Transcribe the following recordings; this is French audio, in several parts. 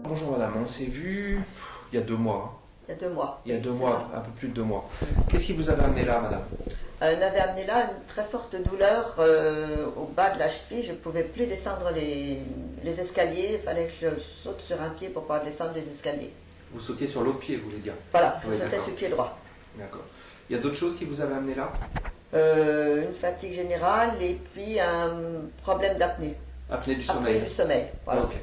Bonjour madame, on s'est vu il y a 2 mois. Il y a 2 mois. Il y a 2 C'est mois, ça. un peu plus de 2 mois. Qu'est-ce qui vous avait amené là, madame? Elle m'avait amené là une très forte douleur au bas de la cheville. Je ne pouvais plus descendre les escaliers. Il fallait que je saute sur un pied pour pouvoir descendre les escaliers. Vous sautiez sur l'autre pied, vous voulez dire? Voilà, je Oui, sautais d'accord. sur le pied droit. D'accord. Il y a d'autres choses qui vous avaient amené là? Une fatigue générale et puis un problème d'apnée. Apnée du Apnée sommeil. du sommeil. Voilà. Ok.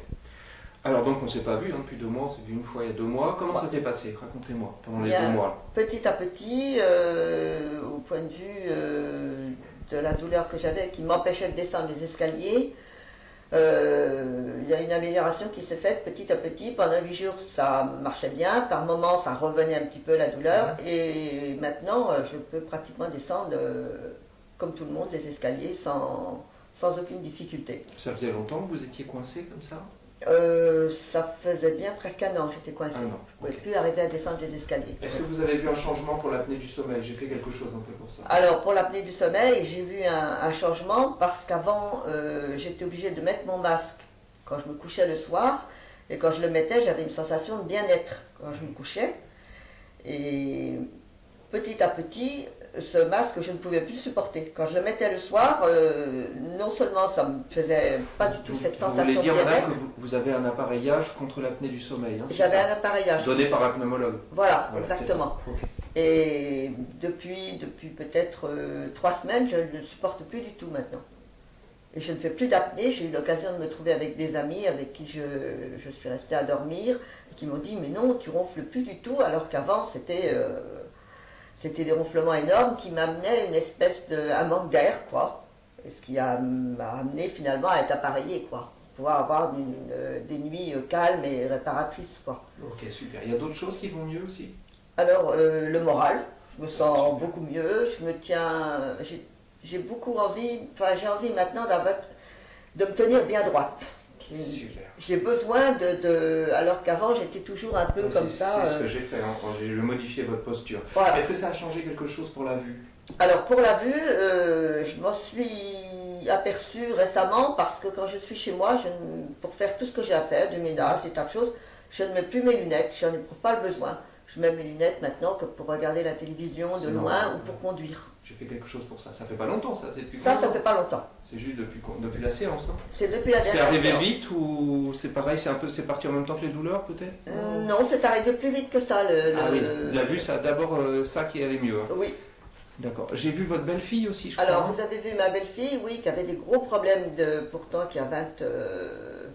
Alors donc on ne s'est pas vu depuis 2 mois, on s'est vu une fois il y a 2 mois. Comment Ouais. ça s'est passé? Racontez-moi pendant les Bien. 2 mois. Petit à petit, au point de vue de la douleur que j'avais qui m'empêchait de descendre les escaliers, il y a une amélioration qui s'est faite petit à petit. Pendant 8 jours, ça marchait bien. Par moments, ça revenait un petit peu la douleur. Et maintenant, je peux pratiquement descendre, comme tout le monde, les escaliers sans aucune difficulté. Ça faisait longtemps que vous étiez coincé comme ça? Ça faisait bien presque 1 an que j'étais coincée. 1 an, Je ne pouvais ok. plus arriver à descendre les escaliers. Est-ce que vous avez vu un changement pour l'apnée du sommeil? J'ai fait quelque chose un peu pour ça. Alors, pour l'apnée du sommeil, j'ai vu un changement parce qu'avant, j'étais obligée de mettre mon masque quand je me couchais le soir. Et quand je le mettais, j'avais une sensation de bien-être quand je me couchais. Et petit à petit, ce masque, je ne pouvais plus supporter. Quand je le mettais le soir, non seulement ça me faisait pas du tout cette Vous sensation voulez de dire, madame, bien-être, que vous avez un appareillage contre l'apnée du sommeil, hein, c'est j'avais ça? un appareillage. Donné par un pneumologue. Voilà, Voilà, c'est ça. exactement. Ok. Et depuis peut-être 3 semaines, je ne le supporte plus du tout maintenant. Et je ne fais plus d'apnée. J'ai eu l'occasion de me trouver avec des amis avec qui je suis restée à dormir, et qui m'ont dit « Mais non, tu ronfles plus du tout », alors qu'avant, c'était des ronflements énormes qui m'amenaient une espèce un manque d'air, quoi. Et ce qui m'a amené finalement à être appareillé, quoi. Pouvoir avoir des nuits calmes et réparatrices, quoi. Ok, super. Il y a d'autres choses qui vont mieux aussi? Alors, le moral, je me sens Super. beaucoup mieux, je me tiens, j'ai beaucoup envie, enfin j'ai envie maintenant de me tenir bien droite. Super. J'ai besoin alors qu'avant j'étais toujours un peu Ouais, comme ça. C'est ce que j'ai fait, hein, quand j'ai modifié votre posture. Voilà. Est-ce que ça a changé quelque chose pour la vue? Alors pour la vue, je m'en suis aperçue récemment parce que quand je suis chez moi, pour faire tout ce que j'ai à faire, du ménage, des tas de choses, je ne mets plus mes lunettes, je n'éprouve pas le besoin. Je mets mes lunettes maintenant que pour regarder la télévision de C'est loin normal. ou pour conduire. J'ai fait quelque chose pour ça. Ça fait pas longtemps, ça? C'est depuis Ça combien de fait temps? pas longtemps. C'est juste depuis la séance, hein? C'est depuis la C'est dernière arrivé séance. vite ou c'est pareil, c'est parti en même temps que les douleurs peut-être? Non, c'est arrivé plus vite que ça. Ah oui, la vue, ça d'abord ça qui allait mieux, hein. Oui. D'accord. J'ai vu votre belle-fille aussi, je crois. Alors, hein. vous avez vu ma belle-fille, oui, qui avait des gros problèmes, pourtant qui a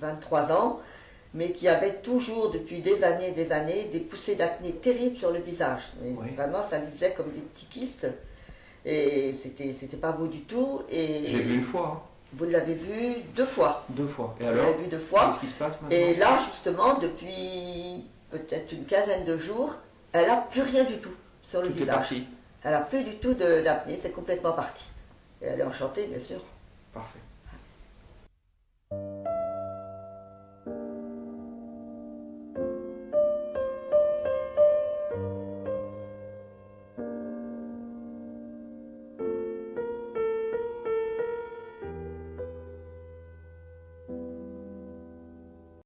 23 ans, mais qui avait toujours, depuis des années, des poussées d'acné terribles sur le visage. Mais Oui. vraiment, ça lui faisait comme des petits kystes. Et c'était pas beau du tout. Et Je l'ai vu une fois, hein. vous l'avez vu 2 fois. 2 fois. Et Vous alors? l'avez vu 2 fois. Qu'est-ce qui se passe maintenant? Et là, justement, depuis peut-être une quinzaine de jours, elle n'a plus rien du tout sur le Tout est visage. parti. Elle n'a plus du tout d'apnée, c'est complètement parti. Et elle est enchantée, bien sûr. Parfait.